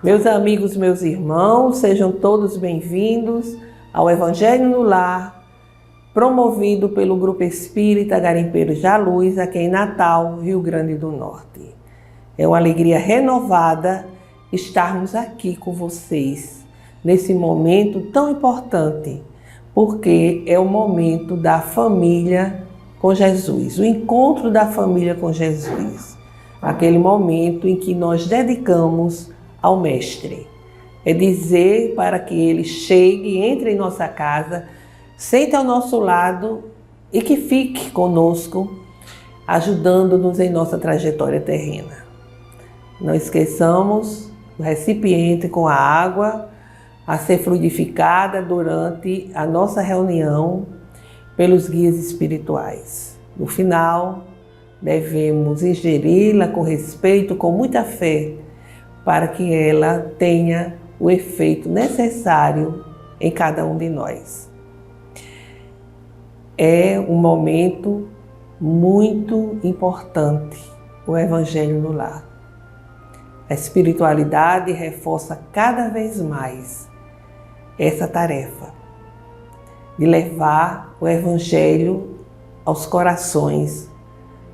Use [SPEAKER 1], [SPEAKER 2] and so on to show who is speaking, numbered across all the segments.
[SPEAKER 1] Meus amigos, meus irmãos, sejam todos bem-vindos ao Evangelho no Lar, promovido pelo Grupo Espírita Garimpeiros da Luz, aqui em Natal, Rio Grande do Norte. É uma alegria renovada estarmos aqui com vocês, nesse momento tão importante, porque é o momento da família com Jesus, o encontro da família com Jesus, aquele momento em que nós dedicamos ao Mestre. É dizer para que Ele chegue, entre em nossa casa, sente ao nosso lado e que fique conosco, ajudando-nos em nossa trajetória terrena. Não esqueçamos o recipiente com a água a ser fluidificada durante a nossa reunião pelos guias espirituais. No final, devemos ingeri-la com respeito, com muita fé, para que ela tenha o efeito necessário em cada um de nós. É um momento muito importante, o Evangelho no Lar. A espiritualidade reforça cada vez mais essa tarefa de levar o Evangelho aos corações,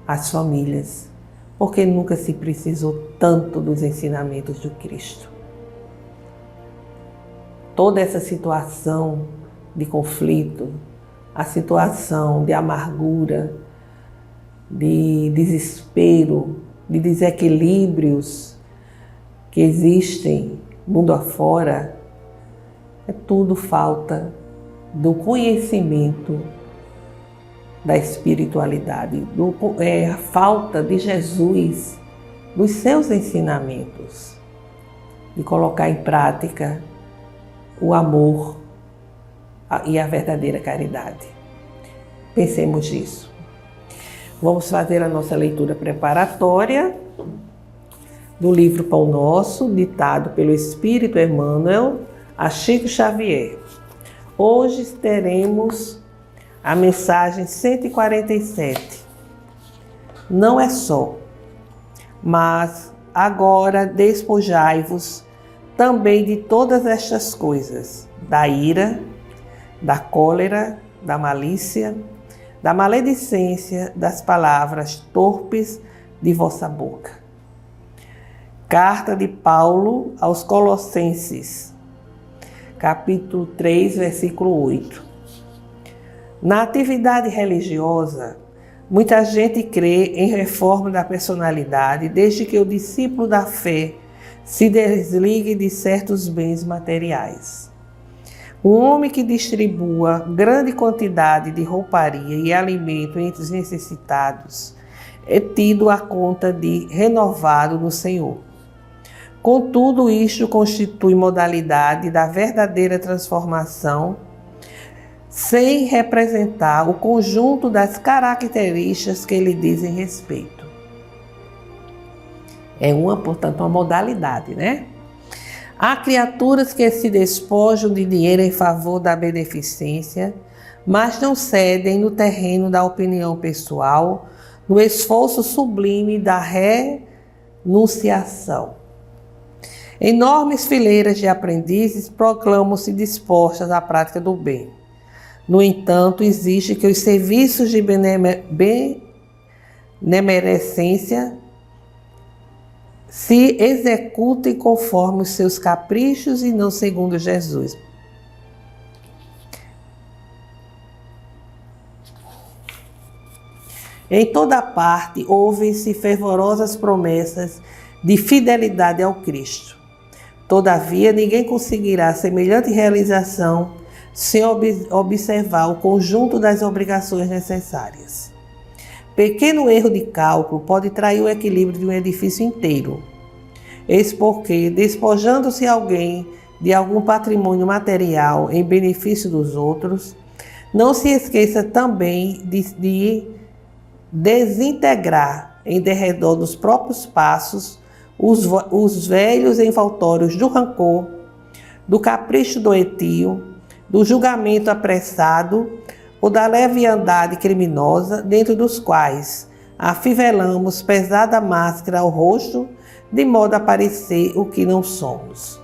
[SPEAKER 1] às famílias, porque nunca se precisou tanto dos ensinamentos de Cristo. Toda essa situação de conflito, a situação de amargura, de desespero, de desequilíbrios que existem mundo afora, é tudo falta do conhecimento da espiritualidade, a falta de Jesus, dos seus ensinamentos, de colocar em prática o amor e a verdadeira caridade. Pensemos nisso. Vamos fazer a nossa leitura preparatória do livro Pão Nosso, ditado pelo Espírito Emmanuel a Chico Xavier. Hoje teremos a mensagem 147. Não é só, mas agora despojai-vos também de todas estas coisas, da ira, da cólera, da malícia, da maledicência, das palavras torpes de vossa boca. Carta de Paulo aos Colossenses, capítulo 3, versículo 8. Na atividade religiosa, muita gente crê em reforma da personalidade desde que o discípulo da fé se desligue de certos bens materiais. Um homem que distribua grande quantidade de rouparia e alimento entre os necessitados é tido à conta de renovado no Senhor. Contudo, isto constitui modalidade da verdadeira transformação, sem representar o conjunto das características que lhe dizem respeito. Portanto, uma modalidade, né? Há criaturas que se despojam de dinheiro em favor da beneficência, mas não cedem no terreno da opinião pessoal, no esforço sublime da renunciação. Enormes fileiras de aprendizes proclamam-se dispostas à prática do bem. No entanto, exige que os serviços de benemerência se executem conforme os seus caprichos e não segundo Jesus. Em toda parte ouvem-se fervorosas promessas de fidelidade ao Cristo. Todavia, ninguém conseguirá semelhante realização sem observar o conjunto das obrigações necessárias. Pequeno erro de cálculo pode trair o equilíbrio de um edifício inteiro. Eis porque, despojando-se alguém de algum patrimônio material em benefício dos outros, não se esqueça também de desintegrar em derredor dos próprios passos os velhos envoltórios do rancor, do capricho doentio, do julgamento apressado ou da leviandade criminosa, dentro dos quais afivelamos pesada máscara ao rosto, de modo a parecer o que não somos.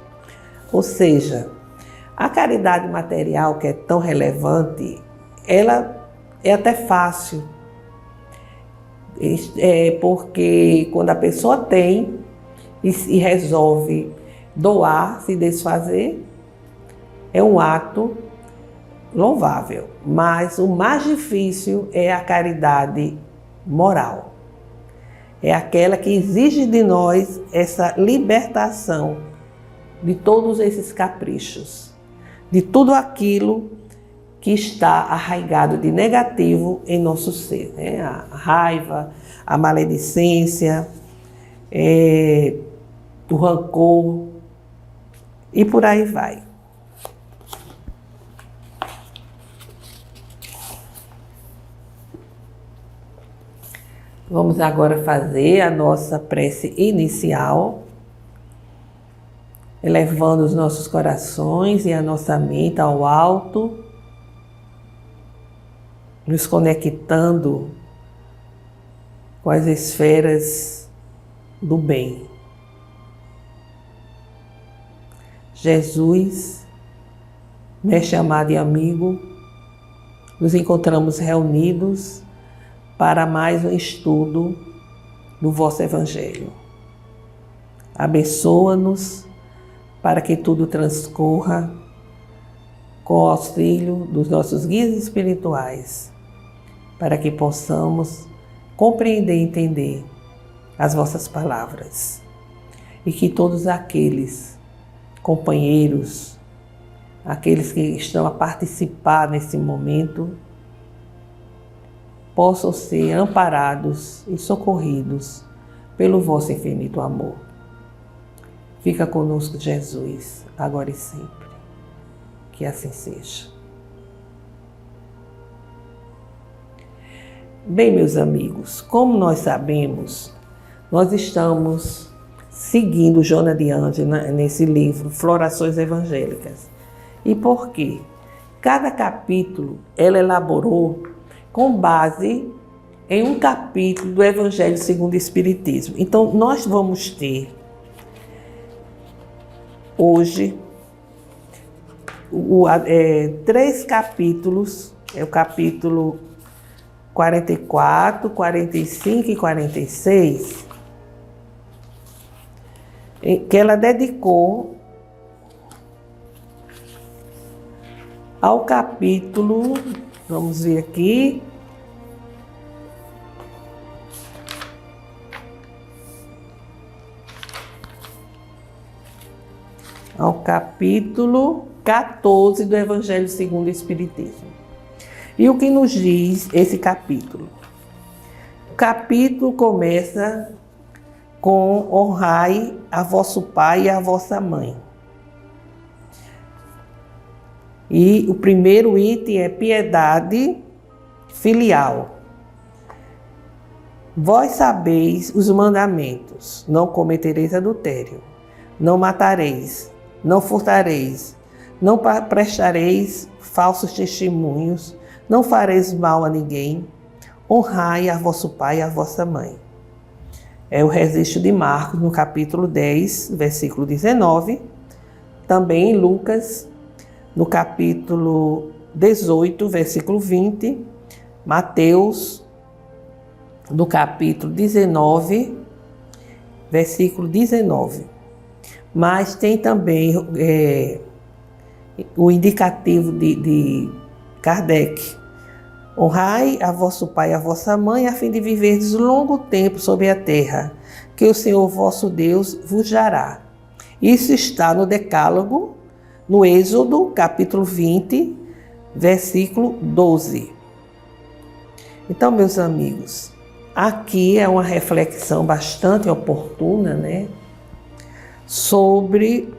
[SPEAKER 1] Ou seja, a caridade material, que é tão relevante, ela é até fácil. Porque quando a pessoa tem e resolve doar, se desfazer, é um ato louvável. Mas o mais difícil é a caridade moral. É aquela que exige de nós essa libertação de todos esses caprichos, de tudo aquilo que está arraigado de negativo em nosso ser, né? A raiva, a maledicência, o rancor e por aí vai. Vamos agora fazer a nossa prece inicial, elevando os nossos corações e a nossa mente ao alto, nos conectando com as esferas do bem. Jesus, mestre amado e amigo, nos encontramos reunidos para mais um estudo do vosso Evangelho. Abençoa-nos para que tudo transcorra com o auxílio dos nossos guias espirituais, para que possamos compreender e entender as vossas palavras. E que todos aqueles companheiros, aqueles que estão a participar nesse momento, possam ser amparados e socorridos pelo vosso infinito amor. Fica conosco, Jesus, agora e sempre. Que assim seja. Bem, meus amigos, como nós sabemos, nós estamos seguindo Joana de Ângeles nesse livro, Florações Evangélicas. E por quê? Cada capítulo ela elaborou com base em um capítulo do Evangelho segundo o Espiritismo. Então, nós vamos ter hoje 3 capítulos, é o capítulo 44, 45 e 46, que ela dedicou ao capítulo, vamos ver aqui, ao capítulo 14 do Evangelho segundo o Espiritismo. E o que nos diz esse capítulo? O capítulo começa com honrai a vosso pai e a vossa mãe. E o primeiro item é piedade filial. Vós sabeis os mandamentos: não cometereis adultério, não matareis, não furtareis, não prestareis falsos testemunhos, não fareis mal a ninguém, honrai a vosso pai e a vossa mãe. É o registro de Marcos, no capítulo 10, versículo 19. Também em Lucas, no capítulo 18, versículo 20. Mateus, no capítulo 19, versículo 19. Mas tem também o indicativo de Kardec: honrai a vosso pai e a vossa mãe, a fim de viverdes longo tempo sobre a terra, que o Senhor vosso Deus vos dará. Isso está no Decálogo, no Êxodo, capítulo 20, versículo 12. Então, meus amigos, aqui é uma reflexão bastante oportuna, né, sobre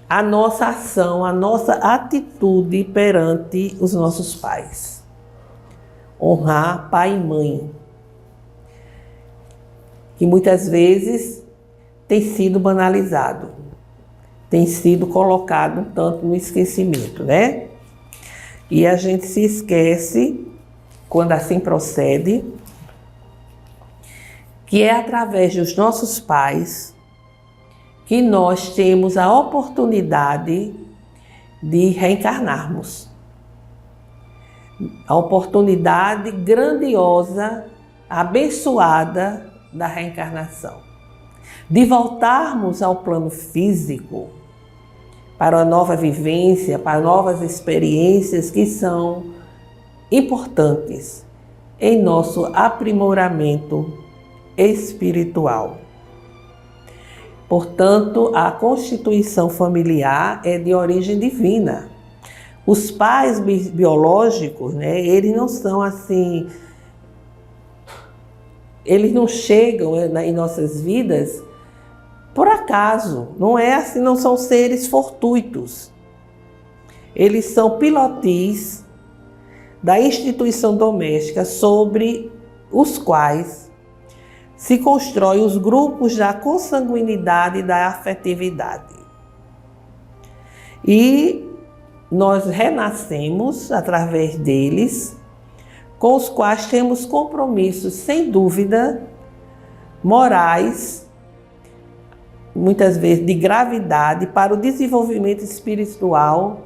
[SPEAKER 1] a nossa ação, a nossa atitude perante os nossos pais. Honrar pai e mãe, que muitas vezes tem sido banalizado, tem sido colocado um tanto no esquecimento, né? E a gente se esquece, quando assim procede, que é através dos nossos pais que nós temos a oportunidade de reencarnarmos. A oportunidade grandiosa, abençoada da reencarnação. De voltarmos ao plano físico para uma nova vivência, para novas experiências que são importantes em nosso aprimoramento espiritual. Portanto, a constituição familiar é de origem divina. Os pais biológicos, né, eles não são assim, eles não chegam em nossas vidas por acaso, não é assim, não são seres fortuitos. Eles são pilotis da instituição doméstica sobre os quais se constroem os grupos da consanguinidade e da afetividade. E nós renascemos através deles, com os quais temos compromissos, sem dúvida, morais, muitas vezes de gravidade, para o desenvolvimento espiritual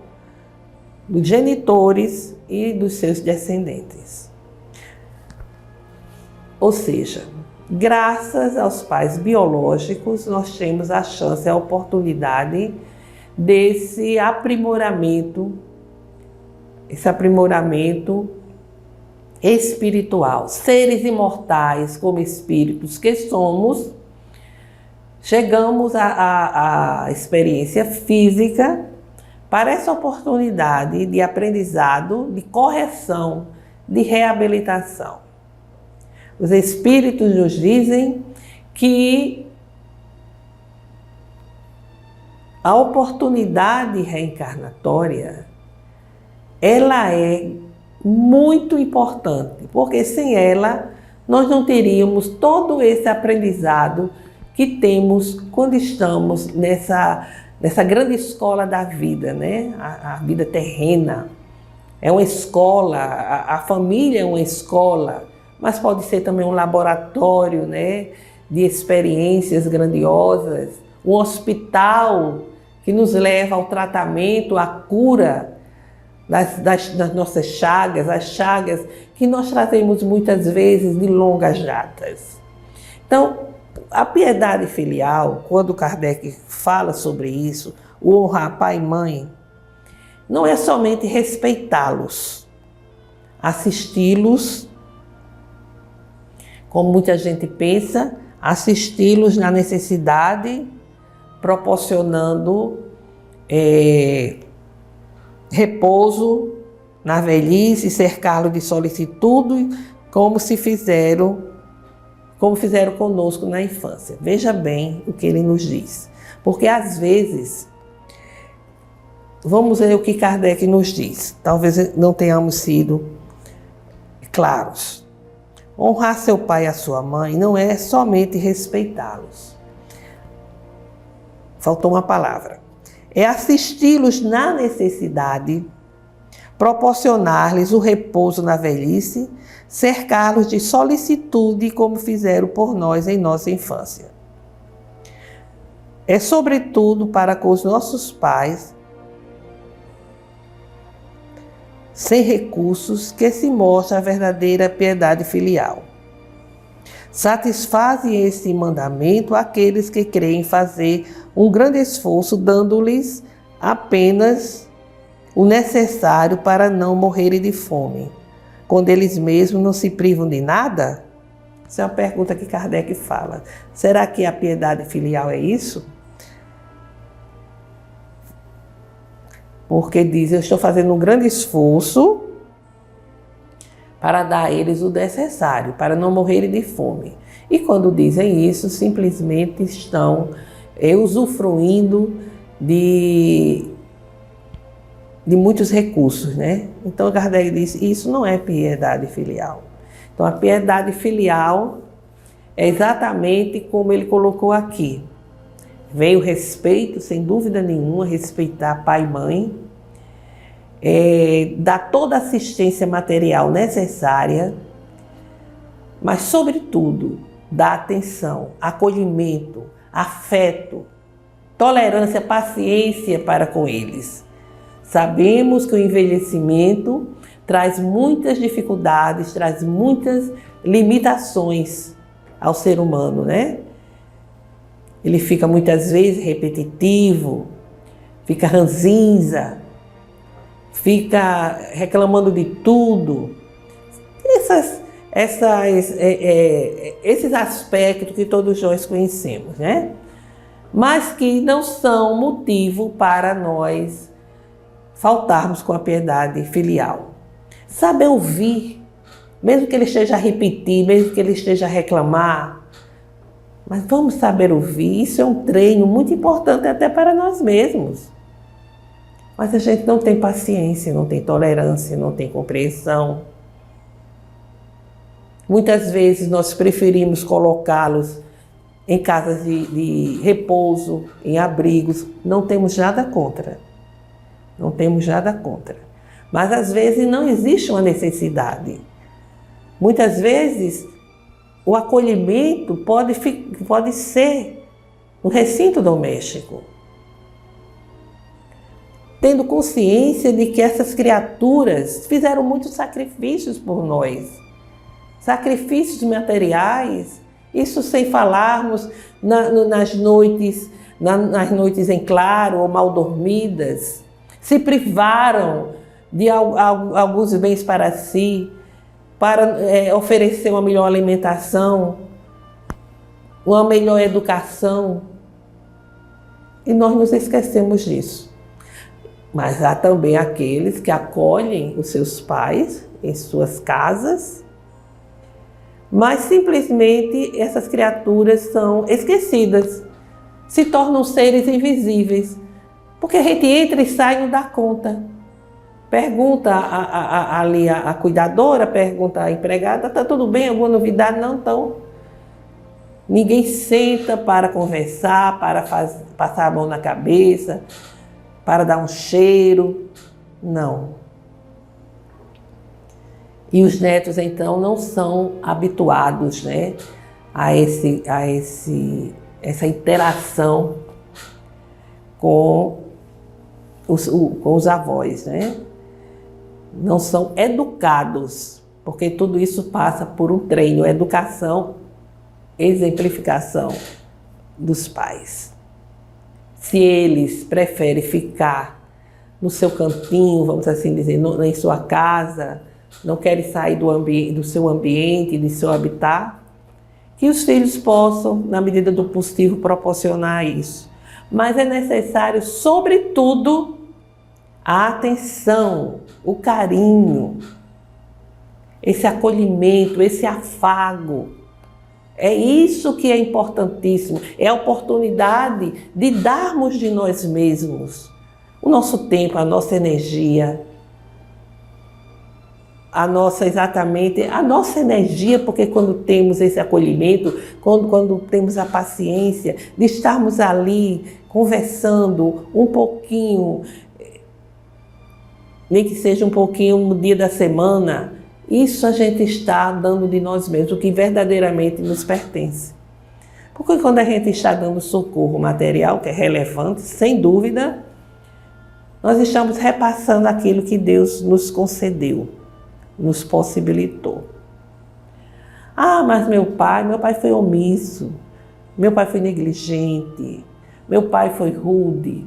[SPEAKER 1] dos genitores e dos seus descendentes. Ou seja, graças aos pais biológicos, nós temos a chance, a oportunidade desse aprimoramento, esse aprimoramento espiritual. Seres imortais como espíritos que somos, chegamos à experiência física para essa oportunidade de aprendizado, de correção, de reabilitação. Os espíritos nos dizem que a oportunidade reencarnatória, ela é muito importante, porque sem ela nós não teríamos todo esse aprendizado que temos quando estamos nessa grande escola da vida, né? A vida terrena é uma escola, a família é uma escola, mas pode ser também um laboratório, né, de experiências grandiosas, um hospital que nos leva ao tratamento, à cura das nossas chagas, as chagas que nós trazemos muitas vezes de longas datas. Então, a piedade filial, quando Kardec fala sobre isso, o honrar pai e mãe, não é somente respeitá-los, assisti-los, como muita gente pensa, assisti-los na necessidade, proporcionando repouso na velhice, cercá-lo de solicitude, como fizeram conosco na infância. Veja bem o que ele nos diz. Porque às vezes, vamos ver o que Kardec nos diz. Talvez não tenhamos sido claros. Honrar seu pai e a sua mãe não é somente respeitá-los. Faltou uma palavra. É assisti-los na necessidade, proporcionar-lhes o repouso na velhice, cercá-los de solicitude como fizeram por nós em nossa infância. É sobretudo para com os nossos pais, sem recursos, que se mostra a verdadeira piedade filial. Satisfazem esse mandamento aqueles que creem fazer um grande esforço, dando-lhes apenas o necessário para não morrerem de fome, quando eles mesmos não se privam de nada? Essa é uma pergunta que Kardec fala. Será que a piedade filial é isso? Porque diz, eu estou fazendo um grande esforço para dar a eles o necessário, para não morrerem de fome. E quando dizem isso, simplesmente estão usufruindo de muitos recursos, né? Então Kardec diz, isso não é piedade filial. Então a piedade filial é exatamente como ele colocou aqui. Vem o respeito, sem dúvida nenhuma, respeitar pai e mãe, dar toda a assistência material necessária, mas sobretudo dar atenção, acolhimento, afeto, tolerância, paciência para com eles. Sabemos que o envelhecimento traz muitas dificuldades, traz muitas limitações ao ser humano, né? Ele fica muitas vezes repetitivo, fica ranzinza, fica reclamando de tudo. Esses aspectos que todos nós conhecemos, né? Mas que não são motivo para nós faltarmos com a piedade filial. Saber ouvir, mesmo que ele esteja a repetir, mesmo que ele esteja a reclamar, mas vamos saber ouvir. Isso é um treino muito importante até para nós mesmos. Mas a gente não tem paciência, não tem tolerância, não tem compreensão. Muitas vezes nós preferimos colocá-los em casas de repouso, em abrigos. Não temos nada contra. Não temos nada contra. Mas às vezes não existe uma necessidade. Muitas vezes o acolhimento pode ser no recinto doméstico. Tendo consciência de que essas criaturas fizeram muitos sacrifícios por nós. Sacrifícios materiais, isso sem falarmos nas noites em claro ou mal dormidas. Se privaram de alguns bens para si, para oferecer uma melhor alimentação, uma melhor educação. E nós nos esquecemos disso. Mas há também aqueles que acolhem os seus pais em suas casas, mas simplesmente essas criaturas são esquecidas, se tornam seres invisíveis, porque a gente entra e sai e não dá conta. Pergunta ali a cuidadora, pergunta a empregada, está tudo bem, alguma novidade? Não, então. Ninguém senta para conversar, para passar a mão na cabeça, para dar um cheiro, não. E os netos, então, não são habituados, né, a essa interação com os avós, né? Não são educados, porque tudo isso passa por um treino, educação, exemplificação dos pais. Se eles preferem ficar no seu cantinho, vamos assim dizer, em sua casa, não querem sair do seu ambiente, do seu habitat, que os filhos possam, na medida do possível, proporcionar isso. Mas é necessário, sobretudo, a atenção, o carinho, esse acolhimento, esse afago. É isso que é importantíssimo, é a oportunidade de darmos de nós mesmos o nosso tempo, a nossa energia, a nossa energia, porque quando temos esse acolhimento, quando temos a paciência de estarmos ali conversando um pouquinho, nem que seja um pouquinho no dia da semana, isso a gente está dando de nós mesmos, o que verdadeiramente nos pertence. Porque quando a gente está dando socorro material, que é relevante, sem dúvida, nós estamos repassando aquilo que Deus nos concedeu, nos possibilitou. Ah, mas meu pai foi omisso, meu pai foi negligente, meu pai foi rude,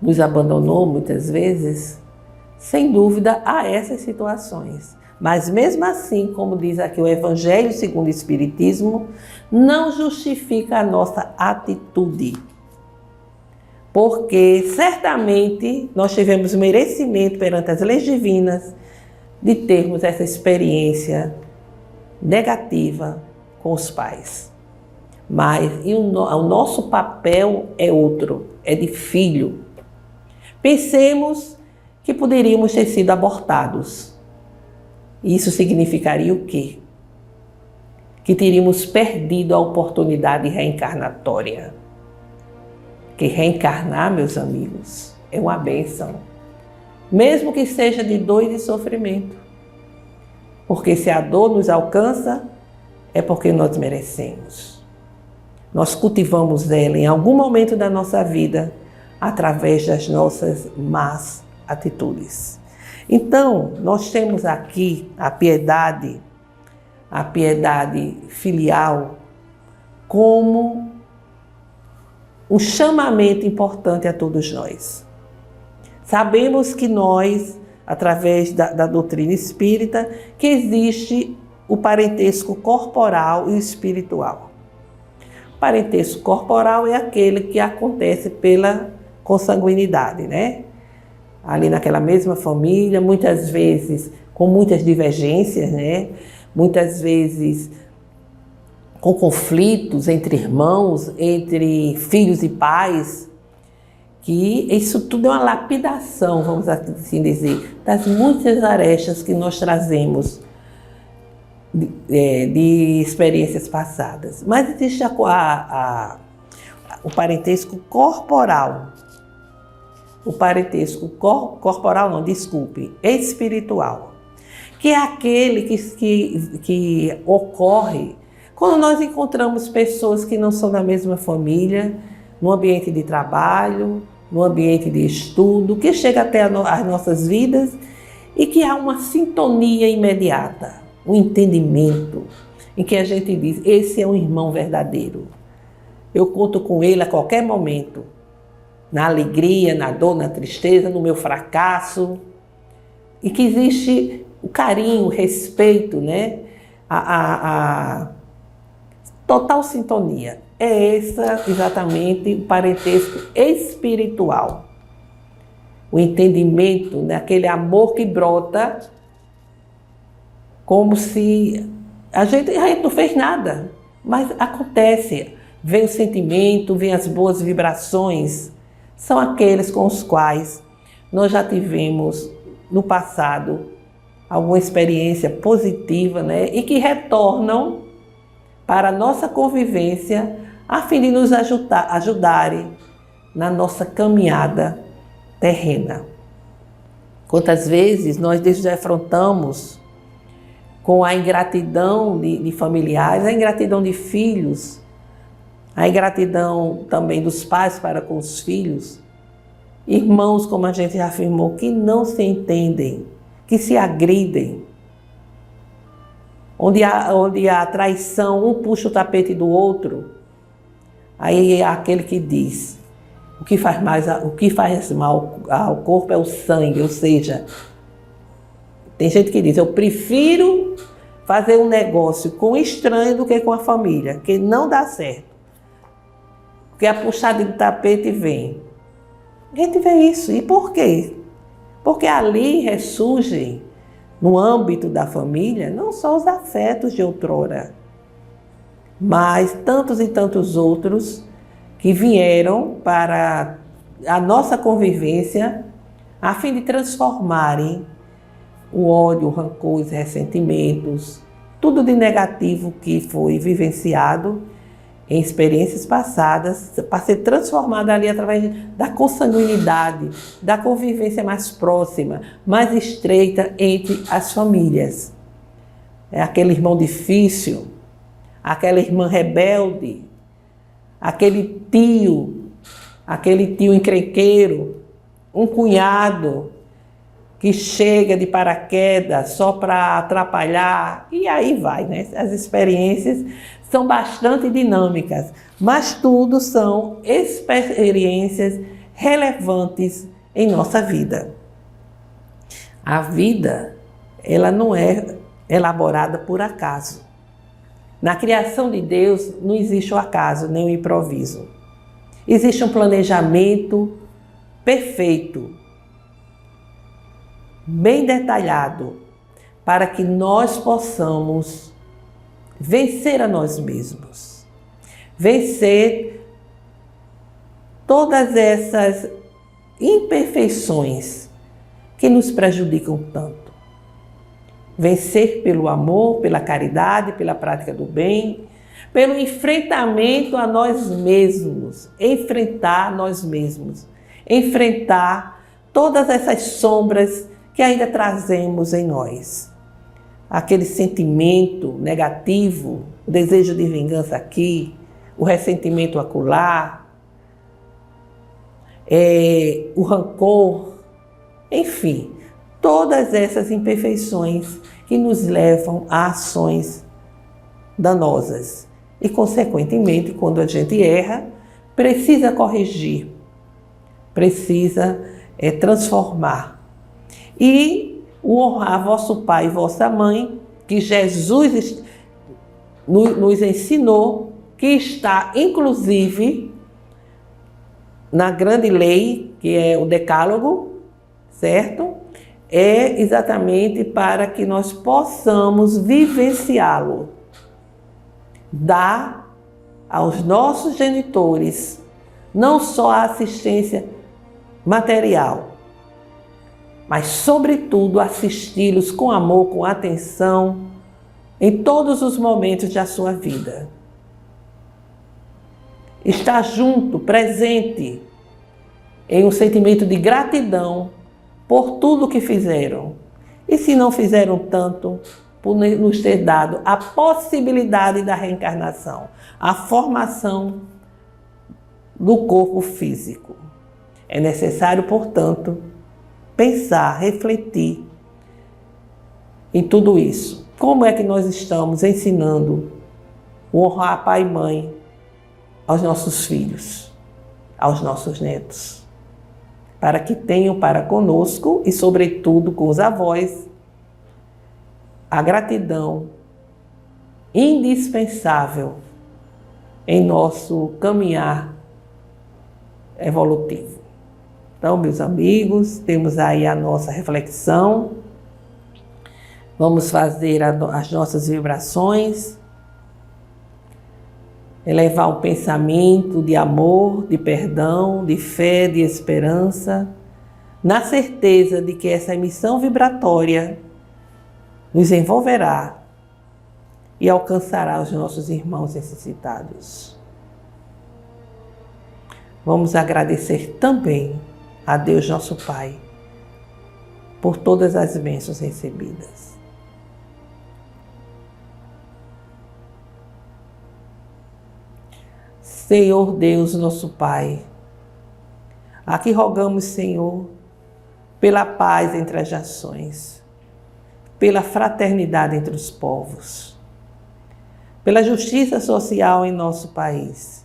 [SPEAKER 1] nos abandonou muitas vezes. Sem dúvida, há essas situações. Mas mesmo assim, como diz aqui o Evangelho segundo o Espiritismo, não justifica a nossa atitude. Porque certamente nós tivemos merecimento perante as leis divinas de termos essa experiência negativa com os pais. Mas o nosso papel é outro, é de filho. Pensemos que poderíamos ter sido abortados. Isso significaria o quê? Que teríamos perdido a oportunidade reencarnatória. Que reencarnar, meus amigos, é uma bênção. Mesmo que seja de dor e de sofrimento. Porque se a dor nos alcança, é porque nós merecemos. Nós cultivamos ela em algum momento da nossa vida através das nossas más atitudes. Então, nós temos aqui a piedade filial, como um chamamento importante a todos nós. Sabemos que nós, através da doutrina espírita, que existe o parentesco corporal e espiritual. O parentesco corporal é aquele que acontece pela consanguinidade, né? Ali naquela mesma família, muitas vezes com muitas divergências, né? Muitas vezes com conflitos entre irmãos, entre filhos e pais, que isso tudo é uma lapidação, vamos assim dizer, das muitas arestas que nós trazemos de experiências passadas. Mas existe o parentesco corporal. O parentesco corporal, não, desculpe, espiritual, que é aquele que ocorre quando nós encontramos pessoas que não são da mesma família, no ambiente de trabalho, no ambiente de estudo, que chega até as nossas vidas e que há uma sintonia imediata, um entendimento, em que a gente diz, esse é um irmão verdadeiro. Eu conto com ele a qualquer momento, na alegria, na dor, na tristeza, no meu fracasso, e que existe o carinho, o respeito, né? A total sintonia. É essa exatamente o parentesco espiritual. O entendimento, né? Aquele amor que brota como se a gente não fez nada, mas acontece. Vem o sentimento, vem as boas vibrações. São aqueles com os quais nós já tivemos no passado alguma experiência positiva, né? E que retornam para a nossa convivência a fim de nos ajudarem na nossa caminhada terrena. Quantas vezes nós defrontamos com a ingratidão de familiares, a ingratidão de filhos, a ingratidão também dos pais para com os filhos, irmãos, como a gente já afirmou, que não se entendem, que se agridem, onde há traição, um puxa o tapete do outro, aí é aquele que diz, o que faz mal ao corpo é o sangue, ou seja, tem gente que diz, eu prefiro fazer um negócio com estranho do que com a família, que não dá certo. Porque a puxada de tapete vem. A gente vê isso. E por quê? Porque ali ressurgem, no âmbito da família, não só os afetos de outrora, mas tantos e tantos outros que vieram para a nossa convivência a fim de transformarem o ódio, o rancor, os ressentimentos, tudo de negativo que foi vivenciado em experiências passadas, para ser transformada ali através da consanguinidade, da convivência mais próxima, mais estreita entre as famílias. É aquele irmão difícil, aquela irmã rebelde, aquele tio encrenqueiro, um cunhado que chega de paraquedas só para atrapalhar, e aí vai, né? As experiências são bastante dinâmicas, mas tudo são experiências relevantes em nossa vida. A vida, ela não é elaborada por acaso. Na criação de Deus não existe o acaso, nem o improviso. Existe um planejamento perfeito, bem detalhado, para que nós possamos vencer a nós mesmos, vencer todas essas imperfeições que nos prejudicam tanto. Vencer pelo amor, pela caridade, pela prática do bem, pelo enfrentamento a nós mesmos, enfrentar nós mesmos, enfrentar todas essas sombras que ainda trazemos em nós. aquele sentimento negativo, o desejo de vingança aqui, o ressentimento acolá, o rancor, enfim, todas essas imperfeições que nos levam a ações danosas. E, consequentemente, quando a gente erra, precisa corrigir, precisa transformar. E o honrar vosso pai e vossa mãe, que Jesus nos ensinou, que está inclusive na grande lei, que é o Decálogo, certo? É exatamente para que nós possamos vivenciá-lo. Dar aos nossos genitores não só a assistência material, mas, sobretudo, assisti-los com amor, com atenção, em todos os momentos da sua vida. Estar junto, presente, em um sentimento de gratidão por tudo que fizeram. E se não fizeram tanto, por nos ter dado a possibilidade da reencarnação, a formação do corpo físico. É necessário, portanto, pensar, refletir em tudo isso. Como é que nós estamos ensinando o honrar pai e mãe aos nossos filhos, aos nossos netos, para que tenham para conosco e, sobretudo, com os avós, a gratidão indispensável em nosso caminhar evolutivo. Então, meus amigos, temos aí a nossa reflexão. Vamos fazer as nossas vibrações, elevar um pensamento de amor, de perdão, de fé, de esperança, na certeza de que essa emissão vibratória nos envolverá e alcançará os nossos irmãos necessitados. Vamos agradecer também a Deus nosso Pai por todas as bênçãos recebidas. Senhor Deus nosso Pai, aqui rogamos, Senhor, pela paz entre as nações, pela fraternidade entre os povos, pela justiça social em nosso país.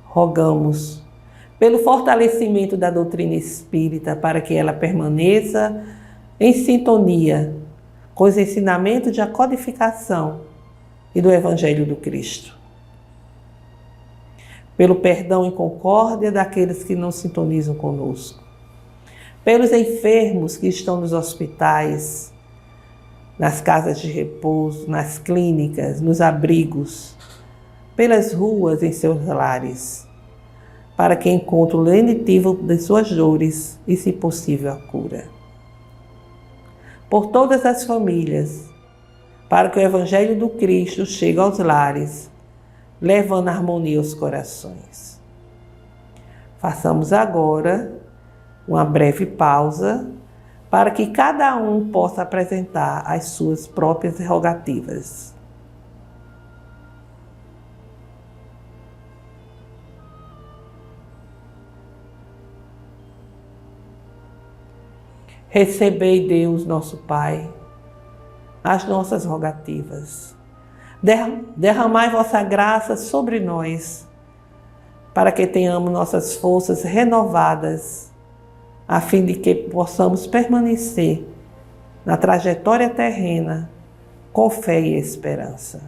[SPEAKER 1] Rogamos pelo fortalecimento da doutrina espírita para que ela permaneça em sintonia com os ensinamentos de codificação e do Evangelho do Cristo. Pelo perdão e concórdia daqueles que não sintonizam conosco. Pelos enfermos que estão nos hospitais, nas casas de repouso, nas clínicas, nos abrigos, pelas ruas em seus lares, para que encontre o lenitivo de suas dores e, se possível, a cura. Por todas as famílias, para que o Evangelho do Cristo chegue aos lares, levando harmonia aos corações. Façamos agora uma breve pausa para que cada um possa apresentar as suas próprias prerrogativas. Recebei, Deus, nosso Pai, as nossas rogativas. Derramai vossa graça sobre nós, para que tenhamos nossas forças renovadas, a fim de que possamos permanecer na trajetória terrena com fé e esperança.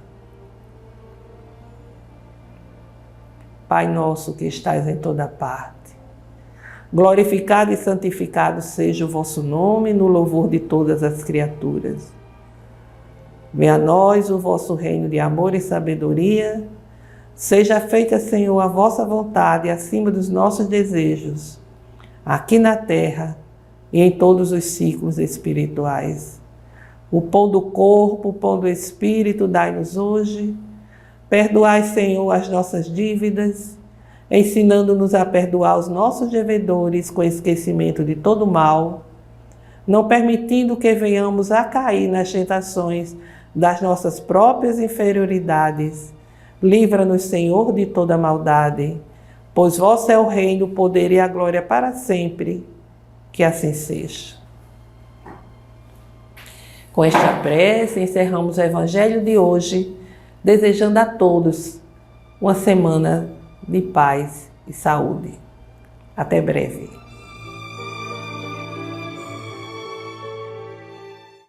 [SPEAKER 1] Pai nosso que estais em toda parte, glorificado e santificado seja o vosso nome no louvor de todas as criaturas. Venha a nós o vosso reino de amor e sabedoria. Seja feita, Senhor, a vossa vontade acima dos nossos desejos, aqui na terra e em todos os ciclos espirituais. O pão do corpo, o pão do espírito, dai-nos hoje. Perdoai, Senhor, as nossas dívidas, ensinando-nos a perdoar os nossos devedores com esquecimento de todo mal, não permitindo que venhamos a cair nas tentações das nossas próprias inferioridades. Livra-nos, Senhor, de toda maldade, pois vosso é o reino, o poder e a glória para sempre. Que assim seja. Com esta prece, encerramos o Evangelho de hoje, desejando a todos uma semana de paz e saúde. Até breve.